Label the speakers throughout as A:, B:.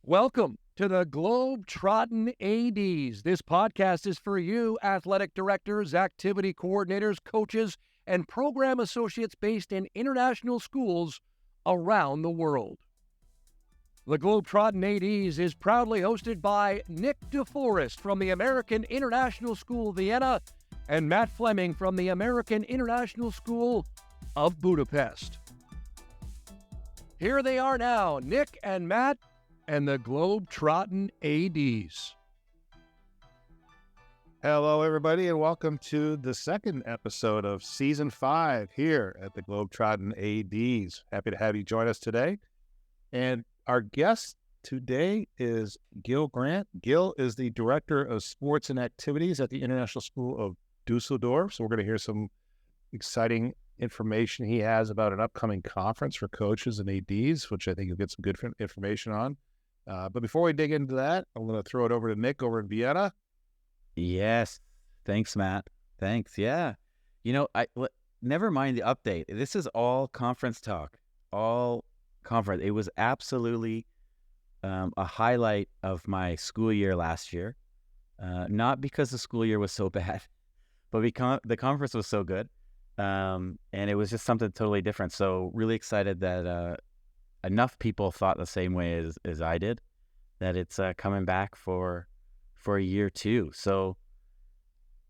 A: Welcome to the Globetrottin ADs. This podcast is for you, athletic directors, activity coordinators, coaches, and program associates based in international schools around the world. The Globetrottin ADs is proudly hosted by Nick DeForest from the American International School Vienna and Matt Fleming from the American International School of Budapest. Here they are now, Nick and Matt and the Globetrottin ADs.
B: Hello, everybody, and welcome to the second episode of Season 5 here at the Globetrottin ADs. Happy to have you join us today. And our guest today is Gil Grant. Gil is the Director of Sports and Activities at the International School of Dusseldorf. So we're going to hear some exciting information he has about an upcoming conference for coaches and ADs, which I think you'll get some good information on. But before we dig into that, I'm going to throw it over to Nick over in Vienna.
C: Yes. Thanks, Matt. Thanks. Yeah. Never mind the update. This is all conference talk, all conference. It was absolutely a highlight of my school year last year. Not because the school year was so bad, but because the conference was so good. And it was just something totally different. So really excited that enough people thought the same way as I did, that it's coming back for year two. So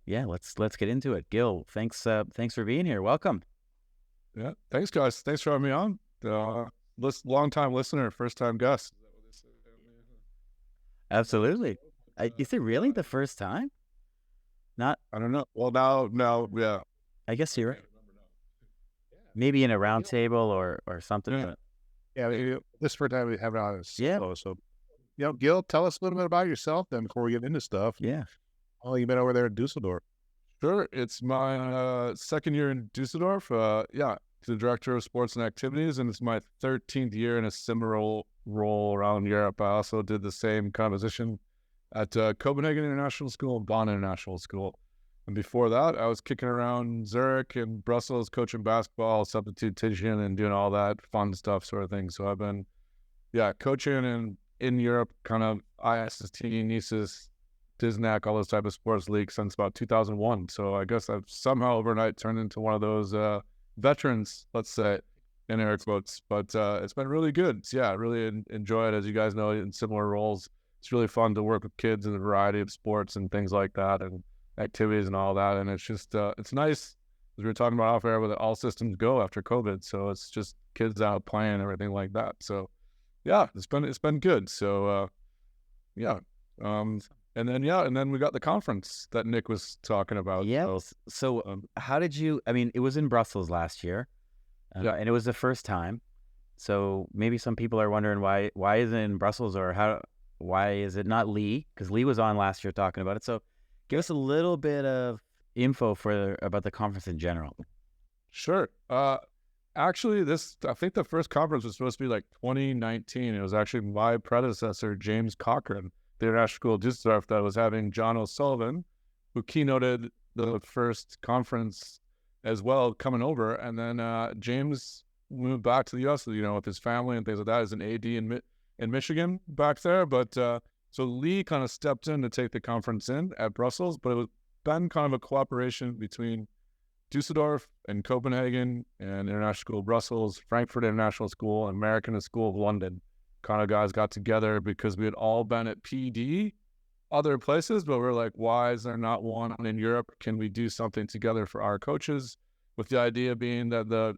C: yeah, let's get into it. Gil, thanks for being here. Welcome.
D: Yeah, thanks guys. Thanks for having me on. Long time listener, first time guest.
C: Absolutely. Is it really the first time? Not.
D: I don't know. Well, now, yeah.
C: I guess you're right. Maybe in a round table or something.
D: Yeah.
C: But...
B: Yeah, this first time we have it on a
C: Yeah.
B: solo. So, Gil, tell us a little bit about yourself then before we get into stuff.
C: Yeah.
B: Oh, you've been over there in Dusseldorf.
D: Sure. It's my second year in Dusseldorf. The Director of Sports and Activities, and it's my 13th year in a similar role around Europe. I also did the same kind of position at Copenhagen International School and Bonn International School. And before that, I was kicking around Zurich and Brussels, coaching basketball, substitution, and doing all that fun stuff sort of thing. So I've been, coaching in Europe, kind of ISD, Nices, Disnac, all those type of sports leagues since about 2001. So I guess I've somehow overnight turned into one of those veterans, let's say, in air quotes. But it's been really good. So, I really enjoy it. As you guys know, in similar roles, it's really fun to work with kids in a variety of sports and things like that, and activities and all that. And it's just it's nice, as we were talking about off air, with all systems go after COVID. So it's just kids out playing and everything like that. So it's been good. So and then we got the conference that Nick was talking about.
C: Yeah. So how did you? I mean, it was in Brussels last year, and it was the first time. So maybe some people are wondering why is it in Brussels, or why is it not Lee? Because Lee was on last year talking about it. So give us a little bit of info about the conference in general.
D: Sure. Actually, I think the first conference was supposed to be like 2019. It was actually my predecessor, James Cochran, the International School of Dusseldorf, that was having John O'Sullivan, who keynoted the first conference as well, coming over. And then James moved back to the U.S., with his family and things like that, as an AD in Michigan back there. But so Lee kind of stepped in to take the conference in at Brussels, but it was been kind of a cooperation between Dusseldorf and Copenhagen and International School of Brussels, Frankfurt International School, and American School of London. Kind of guys got together because we had all been at PD, other places, but we're like, why is there not one in Europe? Can we do something together for our coaches? With the idea being that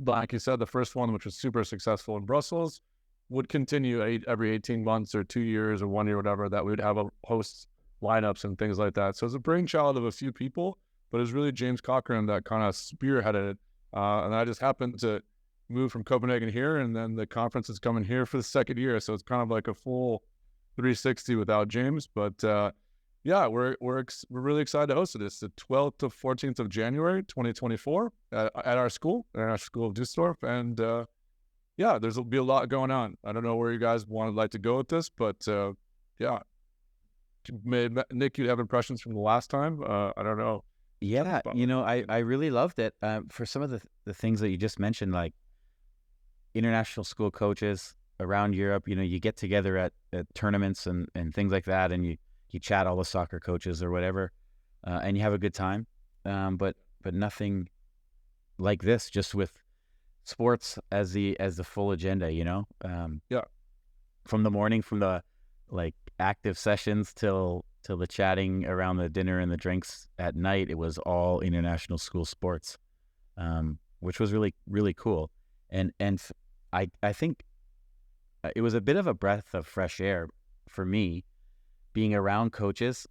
D: like you said, the first one, which was super successful in Brussels, would continue every 18 months or 2 years or 1 year, whatever, that we would have a host lineups and things like that. So it's a brainchild of a few people, but it's really James Cochran that kind of spearheaded it. And I just happened to move from Copenhagen here, and then the conference is coming here for the second year. So it's kind of like a full 360 without James. But we're really excited to host this the 12th to 14th of January, 2024 at our school, our School of Dusseldorf. And there'll be a lot going on. I don't know where you guys like to go with this, but Nick, you have impressions from the last time? I don't know.
C: Yeah, I really loved it. For some of the things that you just mentioned, like international school coaches around Europe, you get together at tournaments and things like that, and you chat all the soccer coaches or whatever, and you have a good time. But nothing like this, just with sports as the full agenda,
D: Yeah.
C: from the morning, from the like active sessions till the chatting around the dinner and the drinks at night. It was all international school sports, which was really, really cool. And I think it was a bit of a breath of fresh air for me, being around coaches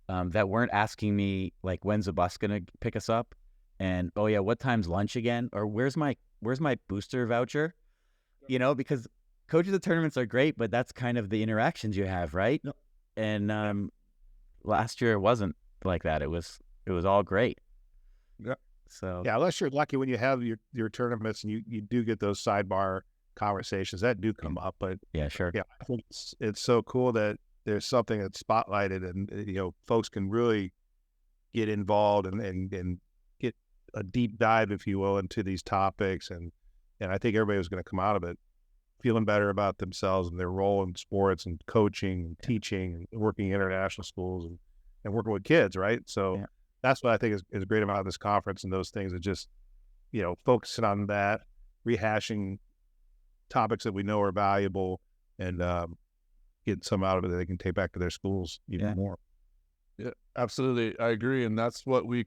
C: that weren't asking me like, when's the bus gonna pick us up, and oh yeah, what time's lunch again, or where's my booster voucher, because coaches at tournaments are great, but that's kind of the interactions you have, right?
B: Yep.
C: And last year it wasn't like that. It was all great.
D: Yeah.
C: So
B: Yeah, unless you're lucky when you have your tournaments and you do get those sidebar conversations that do come up. But
C: yeah, sure.
B: yeah, I think it's so cool that there's something that's spotlighted, and folks can really get involved and get a deep dive, if you will, into these topics, and I think everybody was going to come out of it feeling better about themselves and their role in sports and coaching and teaching and working in international schools and working with kids, right? So
C: Yeah.
B: that's what I think is great about this conference, and those things are just, focusing on that, rehashing topics that we know are valuable, and getting some out of it that they can take back to their schools even more.
D: Yeah, absolutely. I agree. And that's what we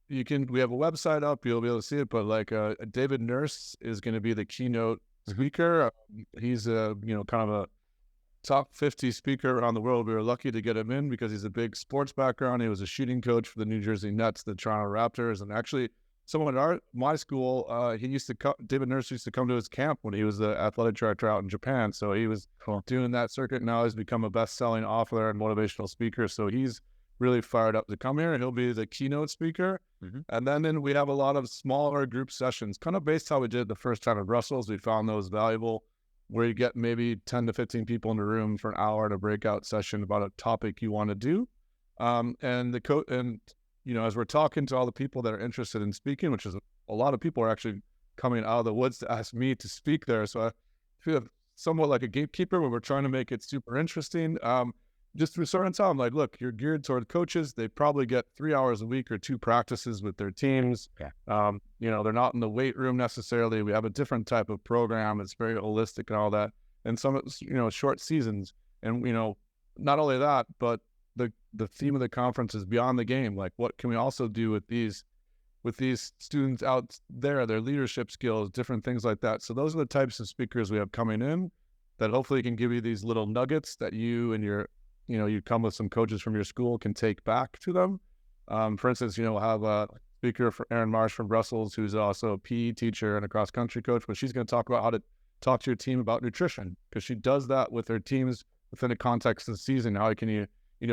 D: we have a website up, you'll be able to see it, but like David Nurse is going to be the keynote speaker. He's kind of a top 50 speaker around the world. We were lucky to get him in because he's a big sports background. He was a shooting coach for the New Jersey Nets, the Toronto Raptors, and actually someone at my school, David Nurse used to come to his camp when he was the athletic director out in Japan. So he was doing that circuit. Now he's become a best-selling author and motivational speaker. So he's really fired up to come here, and he'll be the keynote speaker.
C: Mm-hmm.
D: And then we have a lot of smaller group sessions, kind of based how we did the first time at Brussels. We found those valuable, where you get maybe 10 to 15 people in the room for an hour in a breakout session about a topic you want to do. As we're talking to all the people that are interested in speaking, which is a lot of people are actually coming out of the woods to ask me to speak there. So I feel somewhat like a gatekeeper when we're trying to make it super interesting. Just to sort of tell them, like, look, you're geared toward coaches. They probably get 3 hours a week or 2 practices with their teams.
C: Yeah.
D: They're not in the weight room necessarily. We have a different type of program. It's very holistic and all that. And some, short seasons. And, not only that, but the theme of the conference is beyond the game. Like, what can we also do with these students out there, their leadership skills, different things like that. So those are the types of speakers we have coming in that hopefully can give you these little nuggets that you and you come with some coaches from your school can take back to them. For instance, we'll have a speaker for Erin Marsh from Brussels, who's also a PE teacher and a cross-country coach, but she's going to talk about how to talk to your team about nutrition, because she does that with her teams within the context of the season. How can you,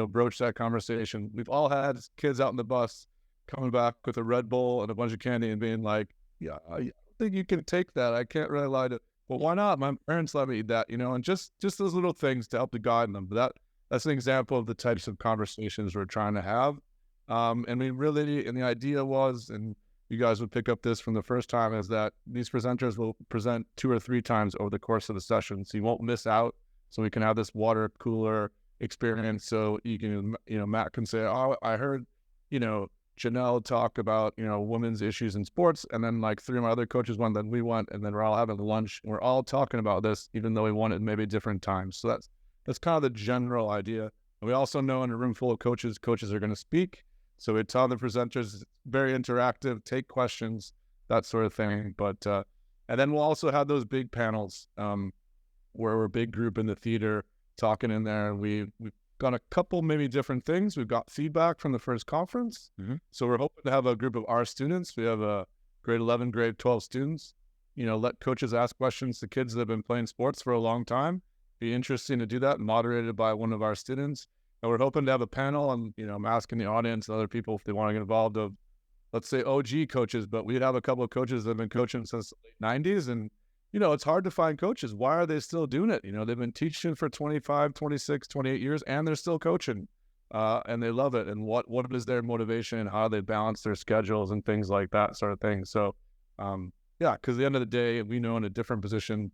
D: broach that conversation? We've all had kids out in the bus coming back with a Red Bull and a bunch of candy and being like, yeah, I think you can take that. I can't really lie to, well, why not? My parents let me eat that, and just those little things to help to guide them. But that's an example of the types of conversations we're trying to have. And the idea was, and you guys would pick up this from the first time, is that these presenters will present 2 or 3 times over the course of the session. So you won't miss out. So we can have this water cooler experience. So you can, Matt can say, oh, I heard, Janelle talk about, women's issues in sports. And then like 3 of my other coaches went, then we went, and then we're all having lunch. And we're all talking about this, even though we won it maybe different times. So that's kind of the general idea. And we also know in a room full of coaches are going to speak. So we tell the presenters, it's very interactive, take questions, that sort of thing. But, and then we'll also have those big panels where we're a big group in the theater talking in there. And we've got a couple maybe different things. We've got feedback from the first conference. Mm-hmm. So we're hoping to have a group of our students. We have a grade 11, grade 12 students, let coaches ask questions to kids that have been playing sports for a long time. Be interesting to do that, moderated by one of our students. And we're hoping to have a panel, and I'm asking the audience and other people if they want to get involved, of, let's say, OG coaches, but we'd have a couple of coaches that have been coaching since the late 90s, and it's hard to find coaches. Why are they still doing it? They've been teaching for 25, 26, 28 years, and they're still coaching, and they love it. And what is their motivation, and how they balance their schedules and things like that sort of thing. So, because at the end of the day, we know in a different position,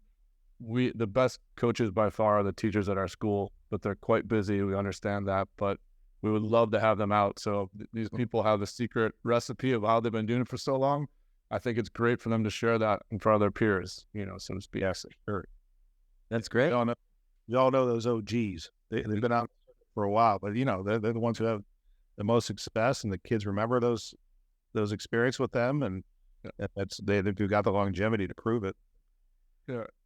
D: the best coaches by far are the teachers at our school, but they're quite busy. We understand that, but we would love to have them out. So these people have the secret recipe of how they've been doing it for so long. I think it's great for them to share that in front of their peers, so to speak.
B: Yes, sure.
C: That's great.
B: We all know those OGs. They've been out for a while, but they're the ones who have the most success, and the kids remember those experiences with them, and they've got the longevity to prove it.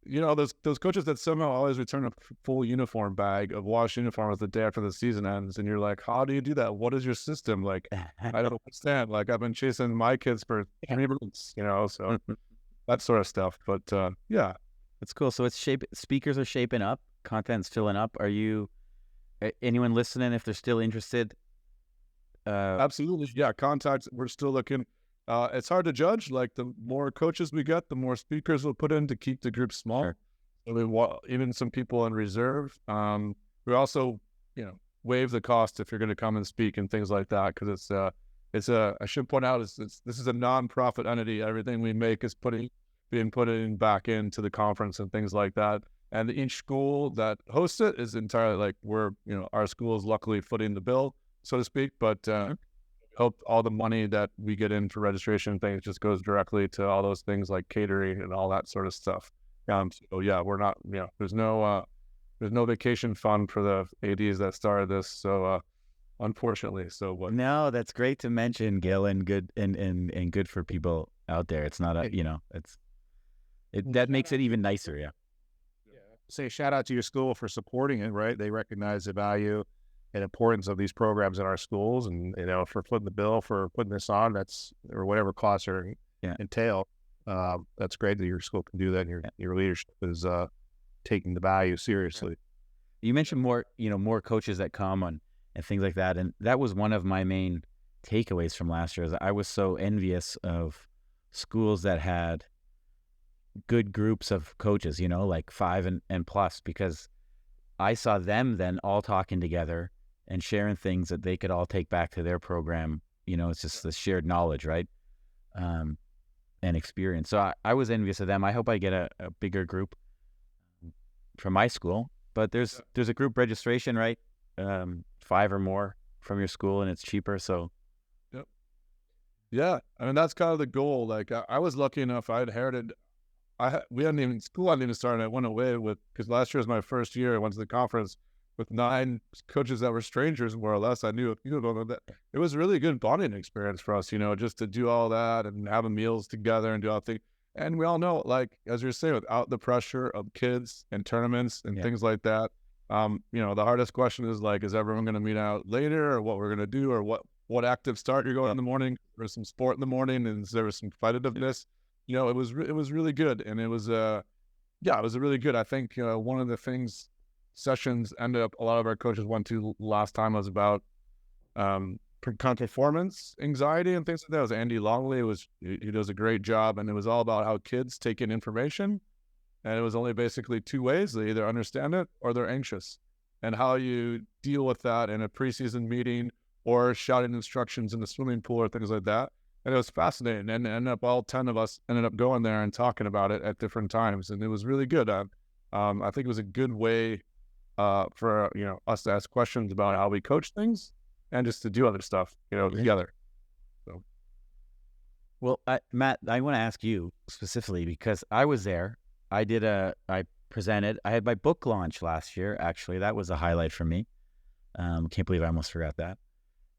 D: Yeah, those coaches that somehow always return a full uniform bag of washed uniforms the day after the season ends, and you're like, how do you do that? What is your system? Like, I don't understand. Like, I've been chasing my kids for 3 months, so that sort of stuff. But yeah,
C: It's cool. So speakers are shaping up, content's filling up. Are you anyone listening? If they're still interested,
D: absolutely. Yeah, contacts. We're still looking. It's hard to judge. Like, the more coaches we get, the more speakers we'll put in to keep the group small.
C: Sure.
D: So we want even some people in reserve. We also, waive the cost if you're going to come and speak and things like that, because I should point out, this is a non-profit entity. Everything we make is being put in back into the conference and things like that. And each school that hosts it is entirely like our school is luckily footing the bill, so to speak. But hope all the money that we get in for registration and things just goes directly to all those things like catering and all that sort of stuff. So yeah, we're not, there's no vacation fund for the ADs that started this. So unfortunately,
C: no, that's great to mention, Gil, and good and good for people out there. It's not that makes it even nicer. Yeah.
B: Say shout out to your school for supporting it, right? They recognize the value and importance of these programs in our schools, and for footing the bill for putting this on, or whatever costs are entail. That's great that your school can do that, and your leadership is taking the value seriously.
C: You mentioned more coaches that come on and things like that, and that was one of my main takeaways from last year. Is I was so envious of schools that had good groups of coaches, like 5 and plus, because I saw them then all talking together and sharing things that they could all take back to their program. It's just the shared knowledge, right? And experience. So I was envious of them. I hope I get a bigger group from my school, but there's a group registration, right? 5 or more from your school, and it's cheaper. So
D: yep. Yeah. I mean, that's kind of the goal. Like, I was lucky enough, I inherited, school hadn't even started. I went away because last year was my first year. I went to the conference with 9 coaches that were strangers, more or less. I knew a few of them. That it was a really good bonding experience for us, just to do all that and have meals together and do all things. And we all know, like, as you're saying, without the pressure of kids and tournaments and things like that, the hardest question is, like, is everyone going to meet out later, or what we're going to do, or what active start you're going in the morning? There's some sport in the morning, and there was some competitiveness. It was really good, and it was it was really good. I think one of the sessions ended up a lot of our coaches went to last time was about performance anxiety and things like that. It was Andy Longley. He does a great job, and it was all about how kids take in information, and it was only basically 2 ways: they either understand it or they're anxious, and how you deal with that in a preseason meeting or shouting instructions in the swimming pool or things like that. And it was fascinating, and all 10 of us ended up going there and talking about it at different times, and it was really good. I think it was a good way for us to ask questions about how we coach things and just to do other stuff, together. So,
C: well, Matt, I want to ask you specifically, because I was there. I presented. I had my book launch last year. Actually, that was a highlight for me. Can't believe I almost forgot that.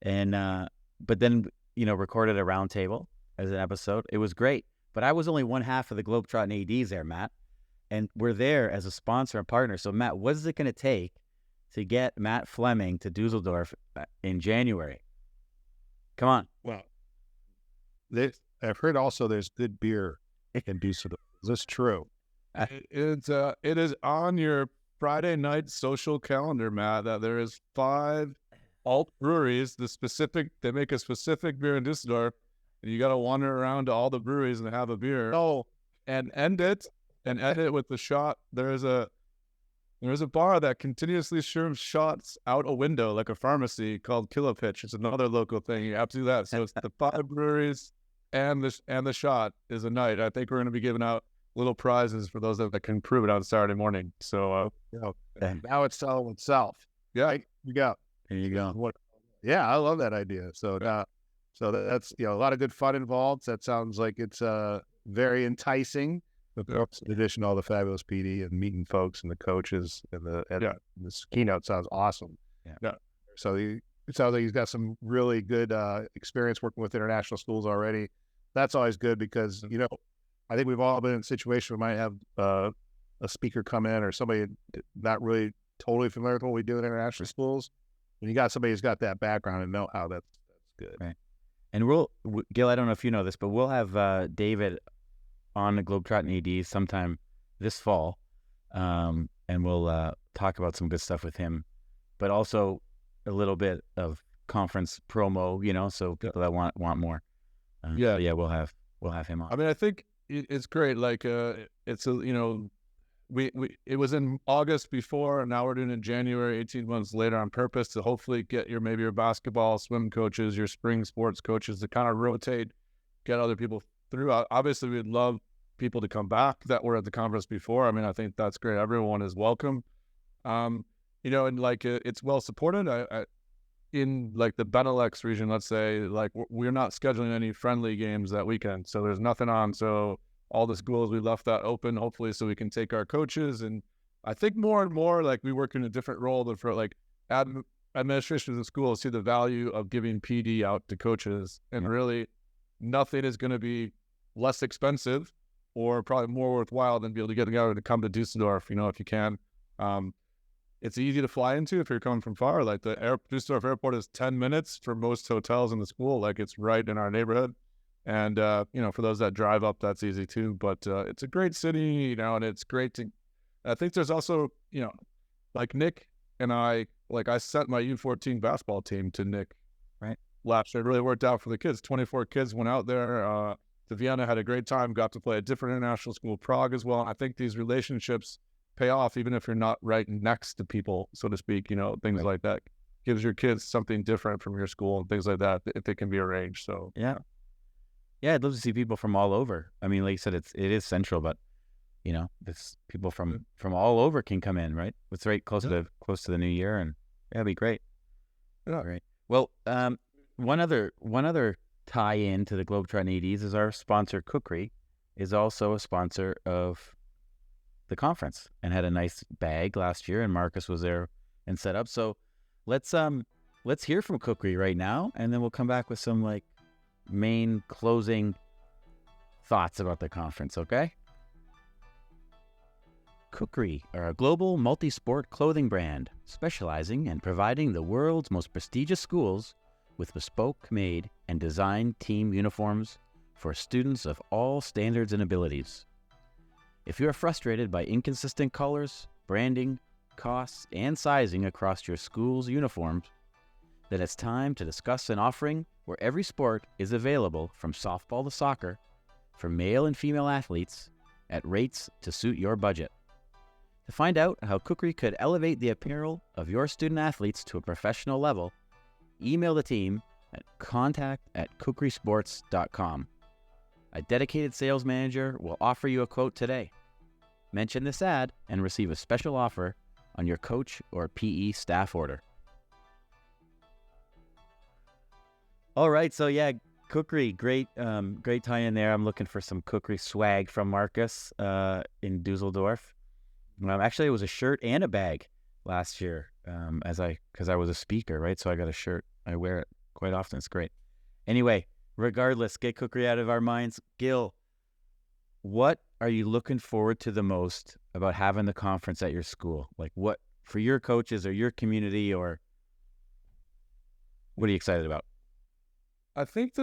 C: And but then recorded a roundtable as an episode. It was great, but I was only one half of the Globetrottin ADs there, Matt, and we're there as a sponsor and partner. So, Matt, what is it going to take to get Matt Fleming to Dusseldorf in January? Come on.
B: Well, I've heard also there's good beer in Dusseldorf. Is this true?
D: It is on your Friday night social calendar, Matt, that there is 5 alt breweries. They make a specific beer in Dusseldorf, and you got to wander around to all the breweries and have a beer.
B: Oh,
D: and end it with the shot. There's a bar that continuously serves shots out a window, like a pharmacy, called Kilo Pitch. It's another local thing. You have to do that. So it's the 5 breweries and the shot is a night. I think we're going to be giving out little prizes for those that can prove it on Saturday morning. So,
B: now it's selling itself.
D: yeah,
B: Right? You go.
C: There you go.
B: Yeah, I love that idea. So, that's a lot of good fun involved. That sounds like it's very enticing. Of course, in addition to all the fabulous PD and meeting folks and the coaches and this keynote sounds awesome.
C: Yeah.
B: So it sounds like he's got some really good experience working with international schools already. That's always good because, I think we've all been in a situation where we might have a speaker come in or somebody not really totally familiar with what we do in international schools. When you got somebody who's got that background and know-how, that's good.
C: Right. And Gil, I don't know if you know this, but we'll have David on the Globetrottin AD sometime this fall, and we'll talk about some good stuff with him, but also a little bit of conference promo, so people that want more. We'll have him on.
D: I mean, I think it's great. Like, it's it was in August before, and now we're doing it in January, 18 months later on purpose to hopefully get maybe your basketball, swim coaches, your spring sports coaches to kind of rotate, get other people through. Obviously, we'd love people to come back that were at the conference before. I mean, I think that's great. Everyone is welcome. And like it's well supported. In like the Benelux region, let's say, like we're not scheduling any friendly games that weekend, so there's nothing on. So all the schools, we left that open, hopefully, so we can take our coaches. And I think more and more, like we work in a different role than for like administration of the school see the value of giving PD out to coaches, and really nothing is going to be less expensive or probably more worthwhile than be able to get together to come to Dusseldorf, if you can. It's easy to fly into if you're coming from far. Like the Dusseldorf airport is 10 minutes for most hotels in the school. Like it's right in our neighborhood. And, for those that drive up, that's easy too. But it's a great city, and it's great to, I think there's also, like Nick and I sent my U14 basketball team to Nick last year. It really worked out for the kids. 24 kids went out there to Vienna, had a great time, got to play a different international school, Prague as well. I think these relationships pay off even if you're not right next to people, so to speak, things like that. Gives your kids something different from your school and things like that if it can be arranged. So
C: yeah, I'd love to see people from all over. I mean, like you said, it is central, but it's people from all over can come in, right? It's right close to the new year, and it'd be great.
D: Yeah,
C: great. Well, one other tie-in to the Globetrottin ADs is our sponsor, Kukri, is also a sponsor of the conference and had a nice bag last year, and Marcus was there and set up. So let's hear from Kukri right now, and then we'll come back with some like main closing thoughts about the conference, okay? Kukri are a global multi-sport clothing brand specializing in providing the world's most prestigious schools with bespoke made and designed team uniforms for students of all standards and abilities. If you are frustrated by inconsistent colors, branding, costs, and sizing across your school's uniforms, then it's time to discuss an offering where every sport is available from softball to soccer for male and female athletes at rates to suit your budget. To find out how Kukri could elevate the apparel of your student athletes to a professional level, email the team at contact@kukrisports.com. A dedicated sales manager will offer you a quote today. Mention this ad and receive a special offer on your coach or PE staff order. All right, so yeah, Kukri, great tie-in there. I'm looking for some Kukri swag from Marcus in Dusseldorf. Actually, it was a shirt and a bag last year because I was a speaker, right? So I got a shirt. I wear it quite often. It's great. Anyway, regardless, get Kukri out of our minds. Gil, what are you looking forward to the most about having the conference at your school? Like what for your coaches or your community, or what are you excited about?
D: I think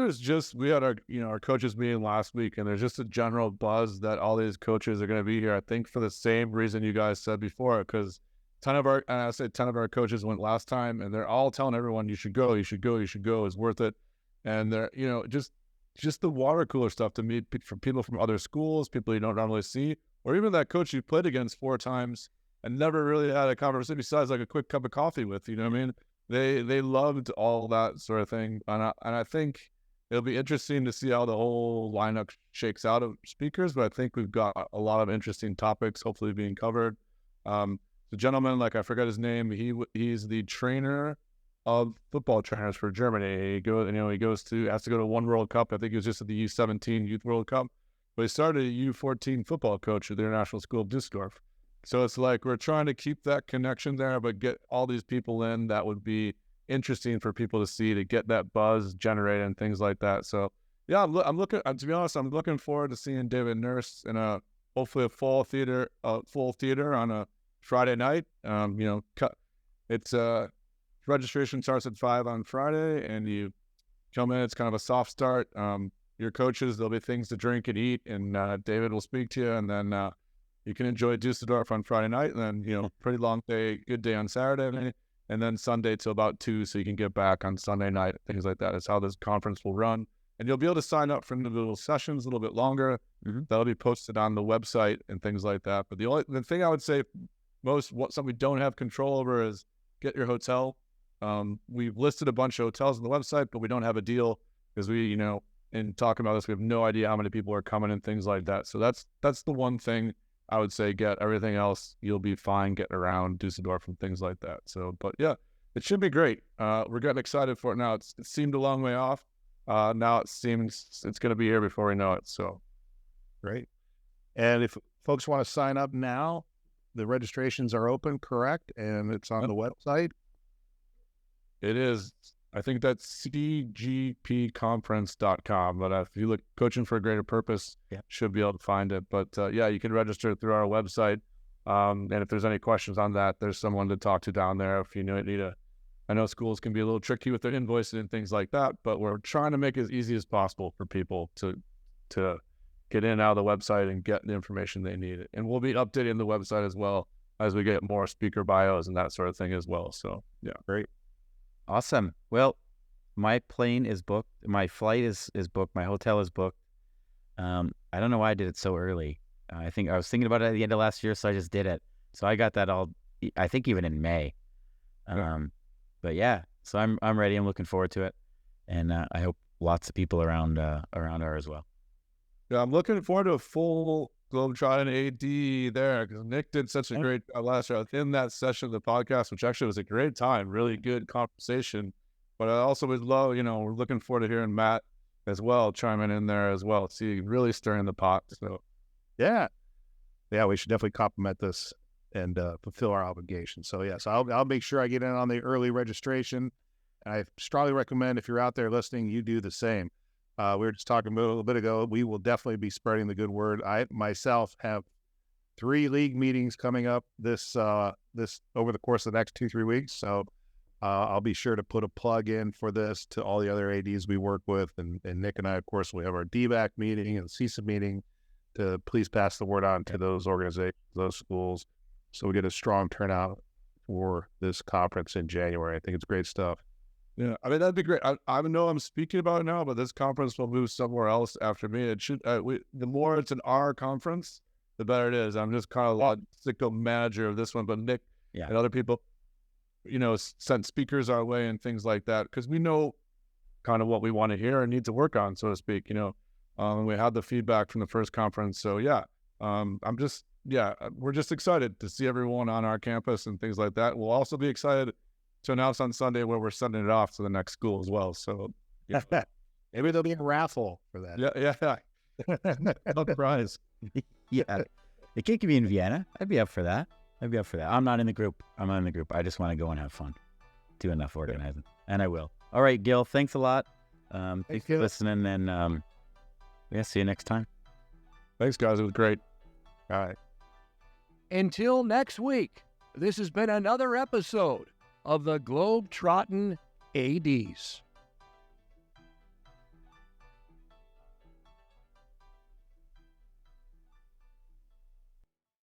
D: we had our coaches meeting last week, and there's just a general buzz that all these coaches are going to be here. I think for the same reason you guys said before, because 10 of our coaches went last time, and they're all telling everyone you should go, it's worth it. And they're, just the water cooler stuff to meet from people from other schools, people you don't normally see, or even that coach you played against 4 times and never really had a conversation besides like a quick cup of coffee with, you know what I mean? They loved all that sort of thing. And I think it'll be interesting to see how the whole lineup shakes out of speakers, but I think we've got a lot of interesting topics hopefully being covered. The gentleman, like I forgot his name, he's the trainer of football trainers for Germany. He has to go to one World Cup. I think he was just at the U17 Youth World Cup, but he started a U14 football coach at the International School of Dusseldorf. So it's like we're trying to keep that connection there, but get all these people in that would be interesting for people to see, to get that buzz generated and things like that. So yeah, I'm looking. To be honest, I'm looking forward to seeing David Nurse in hopefully a full theater on a Friday night. It's registration starts at 5 on Friday, and you come in. It's kind of a soft start. Your coaches, there'll be things to drink and eat, and David will speak to you, and then you can enjoy Dusseldorf on Friday night, and then pretty long day, good day on Saturday, and then Sunday till about 2, so you can get back on Sunday night. Things like that is how this conference will run, and you'll be able to sign up for individual sessions a little bit longer. That'll be posted on the website and things like that. But the thing I would say something we don't have control over is get your hotel. We've listed a bunch of hotels on the website, but we don't have a deal because in talking about this, we have no idea how many people are coming and things like that. So that's the one thing I would say. Get everything else, you'll be fine getting around Dusseldorf and things like that. So, but yeah, it should be great. We're getting excited for it now. It seemed a long way off. Now it seems it's going to be here before we know it. So
B: great. And if folks want to sign up now, the registrations are open, correct? And it's on the website.
D: It is. I think that's cgpconference.com. But if you look Coaching for a Greater Purpose, should be able to find it. But yeah, you can register through our website. And if there's any questions on that, there's someone to talk to down there. If you I know schools can be a little tricky with their invoicing and things like that, but we're trying to make it as easy as possible for people to get in and out of the website and get the information they need. And we'll be updating the website as well as we get more speaker bios and that sort of thing as well. So yeah,
B: great.
C: Awesome. Well, my plane is booked. My flight is booked. My hotel is booked. I don't know why I did it so early. I think I was thinking about it at the end of last year, so I just did it. So I got that all, I think even in May. But yeah, so I'm ready. I'm looking forward to it. And I hope lots of people around are as well.
D: Yeah, I'm looking forward to a full Globetrottin AD there, because Nick did such a great last year in that session of the podcast, which actually was a great time, really good conversation. But I also would love, we're looking forward to hearing Matt as well chiming in there as well. See, really stirring the pot. So
B: yeah, we should definitely complement this and fulfill our obligation. So yes, I'll make sure I get in on the early registration. I strongly recommend, if you're out there listening, you do the same. We were just talking a little bit ago. We will definitely be spreading the good word. I myself have 3 league meetings coming up this over the course of the next 2-3 weeks. So I'll be sure to put a plug in for this to all the other ADs we work with, and Nick and I, of course, we have our DBAC meeting and CISA meeting to please pass the word on to those organizations, those schools, so we get a strong turnout for this conference in January. I think it's great stuff.
D: Yeah, I mean, that'd be great. I know I'm speaking about it now, but this conference will move somewhere else after me. It should. The more it's an our conference, the better it is. I'm just kind of a logistical manager of this one, but Nick and other people, sent speakers our way and things like that, because we know kind of what we want to hear and need to work on, so to speak. We had the feedback from the first conference, so yeah. We're just excited to see everyone on our campus and things like that. We'll also be excited to announce on Sunday where we're sending it off to the next school as well. So
B: maybe there'll be a raffle for that.
D: Yeah. No prize.
C: Yeah. It can't be in Vienna. I'd be up for that. I'm not in the group. I just want to go and have fun. Do enough organizing. And I will. All right, Gil, thanks a lot. Thanks for listening, and see you next time.
D: Thanks, guys. It was great.
B: All right.
A: Until next week, this has been another episode of the Globetrottin ADs.